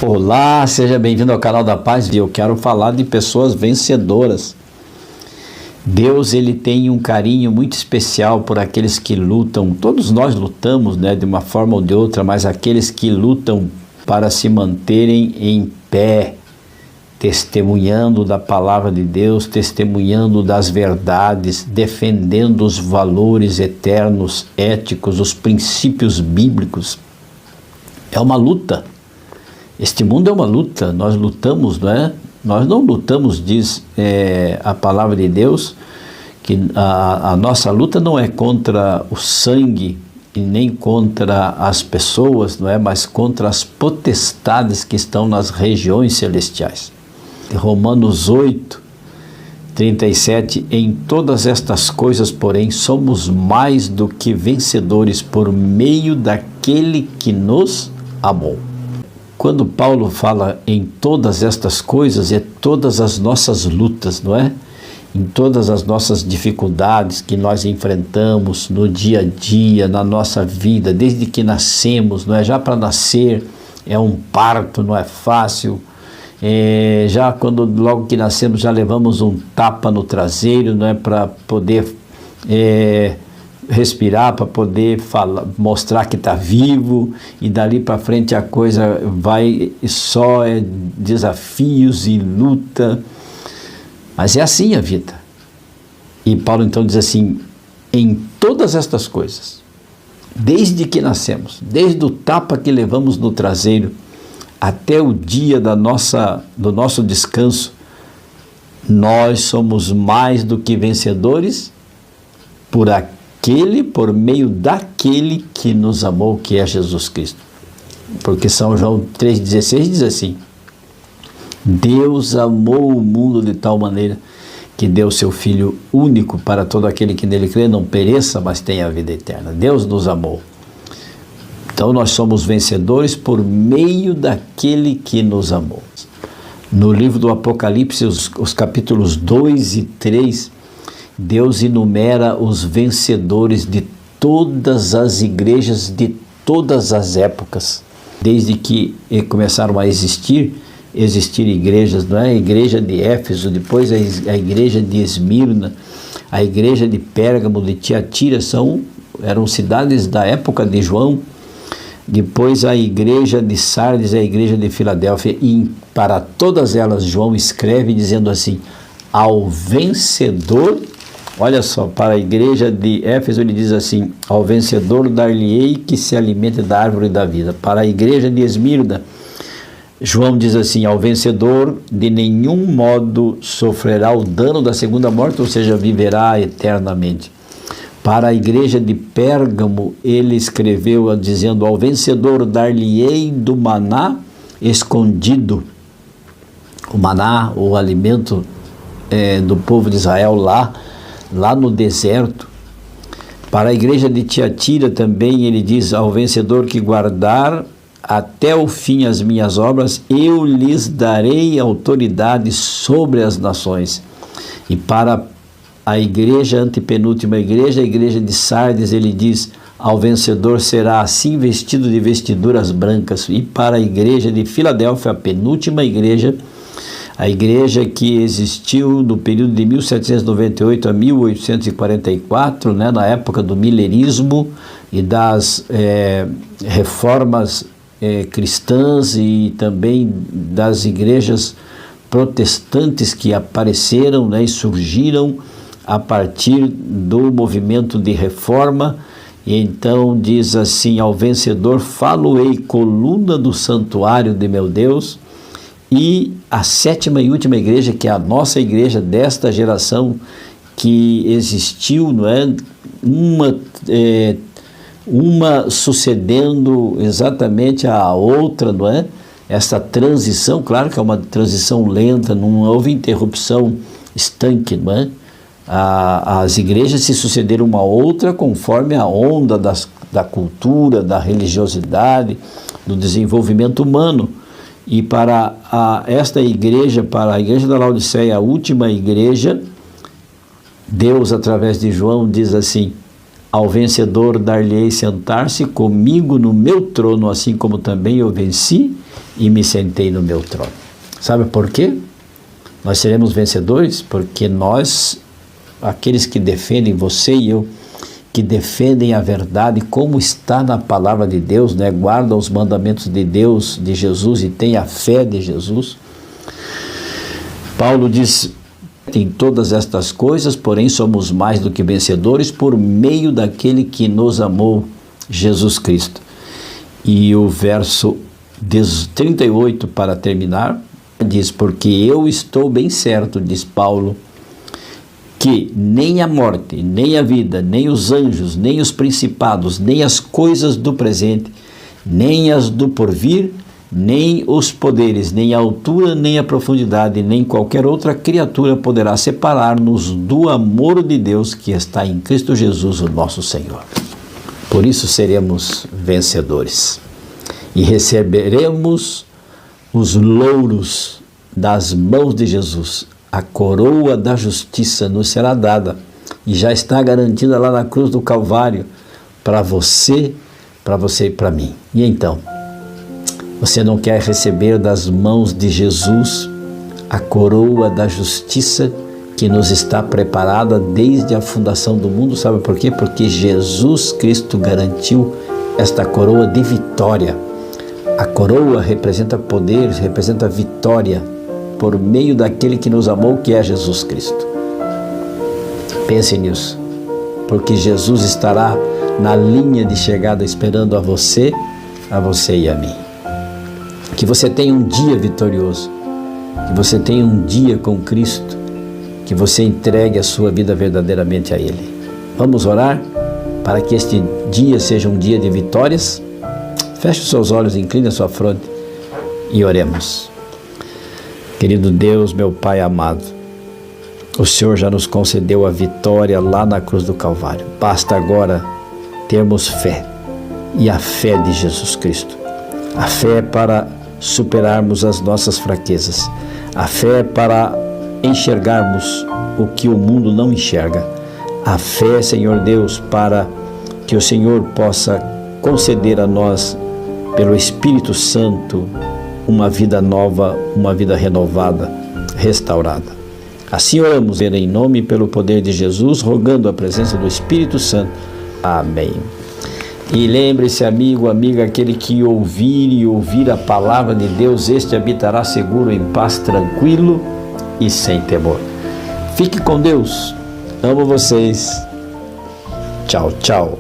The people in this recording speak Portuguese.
Olá, seja bem-vindo ao canal da Paz e eu quero falar de pessoas vencedoras. Deus, ele tem um carinho muito especial por aqueles que lutam. Todos nós lutamos, de uma forma ou de outra, mas aqueles que lutam para se manterem em pé, testemunhando da palavra de Deus, testemunhando das verdades, defendendo os valores eternos, éticos, os princípios bíblicos. É uma luta. Este mundo é uma luta, nós lutamos, Nós não lutamos, diz a palavra de Deus, que a nossa luta não é contra o sangue e nem contra as pessoas, mas contra as potestades que estão nas regiões celestiais. Romanos 8, 37, em todas estas coisas, porém, somos mais do que vencedores por meio daquele que nos amou. Quando Paulo fala em todas estas coisas, é todas as nossas lutas, Em todas as nossas dificuldades que nós enfrentamos no dia a dia, na nossa vida, desde que nascemos, Já para nascer é um parto, não é fácil. Já quando logo que nascemos já levamos um tapa no traseiro, para poder respirar, para poder falar, mostrar que está vivo, e dali para frente a coisa vai só desafios e luta, mas é assim a vida. E Paulo então diz assim: em todas estas coisas, desde que nascemos, desde o tapa que levamos no traseiro até o dia do nosso descanso, nós somos mais do que vencedores por meio daquele que nos amou, que é Jesus Cristo. Porque São João 3,16 diz assim: Deus amou o mundo de tal maneira que deu seu Filho único para todo aquele que nele crê, não pereça, mas tenha a vida eterna. Deus nos amou. Então nós somos vencedores por meio daquele que nos amou. No livro do Apocalipse, os capítulos 2 e 3, Deus enumera os vencedores de todas as igrejas, de todas as épocas. Desde que começaram a existir igrejas, A igreja de Éfeso, depois a igreja de Esmirna, a igreja de Pérgamo, de Tiatira, eram cidades da época de João. Depois a igreja de Sardes, a igreja de Filadélfia, e para todas elas João escreve dizendo assim: ao vencedor. Olha só, para a igreja de Éfeso ele diz assim: ao vencedor dar-lhe-ei que se alimente da árvore da vida. Para a igreja de Esmirna, João diz assim: ao vencedor de nenhum modo sofrerá o dano da segunda morte, ou seja, viverá eternamente. Para a igreja de Pérgamo, ele escreveu dizendo: ao vencedor dar-lhe-ei do maná escondido. O maná, o alimento do povo de Israel lá no deserto. Para a igreja de Tiatira também ele diz: ao vencedor que guardar até o fim as minhas obras, eu lhes darei autoridade sobre as nações. E para a igreja antepenúltima igreja, a igreja de Sardes, ele diz: ao vencedor será assim vestido de vestiduras brancas. E para a igreja de Filadélfia, a penúltima igreja, a igreja que existiu no período de 1798 a 1844, na época do milenismo e das reformas cristãs, e também das igrejas protestantes que apareceram e surgiram a partir do movimento de reforma. E então diz assim: ao vencedor falo-ei coluna do santuário de meu Deus. E a sétima e última igreja, que é a nossa igreja desta geração, que existiu, uma sucedendo exatamente a outra, Essa transição, claro que é uma transição lenta, não houve interrupção estanque, As igrejas se sucederam uma outra conforme a onda da cultura, da religiosidade, do desenvolvimento humano. E para esta igreja, para a igreja da Laodiceia, a última igreja, Deus, através de João, diz assim: Ao vencedor dar-lhe-ei sentar-se comigo no meu trono, assim como também eu venci e me sentei no meu trono. Sabe por quê? Nós seremos vencedores porque nós, aqueles que defendem, você e eu, que defendem a verdade como está na palavra de Deus, né? Guardam os mandamentos de Deus, de Jesus, e têm a fé de Jesus. Paulo diz: em todas estas coisas, porém, somos mais do que vencedores por meio daquele que nos amou, Jesus Cristo. E o verso 38, para terminar, diz: porque eu estou bem certo, diz Paulo, que nem a morte, nem a vida, nem os anjos, nem os principados, nem as coisas do presente, nem as do porvir, nem os poderes, nem a altura, nem a profundidade, nem qualquer outra criatura poderá separar-nos do amor de Deus que está em Cristo Jesus, o nosso Senhor. Por isso seremos vencedores e receberemos os louros das mãos de Jesus. A coroa da justiça nos será dada e já está garantida lá na cruz do Calvário para você e para mim. E então, você não quer receber das mãos de Jesus a coroa da justiça que nos está preparada desde a fundação do mundo? Sabe por quê? Porque Jesus Cristo garantiu esta coroa de vitória. A coroa representa poder, representa vitória por meio daquele que nos amou, que é Jesus Cristo. Pense nisso, porque Jesus estará na linha de chegada esperando a você e a mim. Que você tenha um dia vitorioso, que você tenha um dia com Cristo, que você entregue a sua vida verdadeiramente a Ele. Vamos orar para que este dia seja um dia de vitórias? Feche os seus olhos, incline a sua fronte e oremos. Querido Deus, meu Pai amado, o Senhor já nos concedeu a vitória lá na cruz do Calvário. Basta agora termos fé, e a fé de Jesus Cristo. A fé para superarmos as nossas fraquezas. A fé para enxergarmos o que o mundo não enxerga. A fé, Senhor Deus, para que o Senhor possa conceder a nós, pelo Espírito Santo, uma vida nova, uma vida renovada, restaurada. Assim oramos em nome e pelo poder de Jesus, rogando a presença do Espírito Santo. Amém. E lembre-se, amigo, amiga, aquele que ouvir a palavra de Deus, este habitará seguro, em paz, tranquilo e sem temor. Fique com Deus. Amo vocês. Tchau, tchau.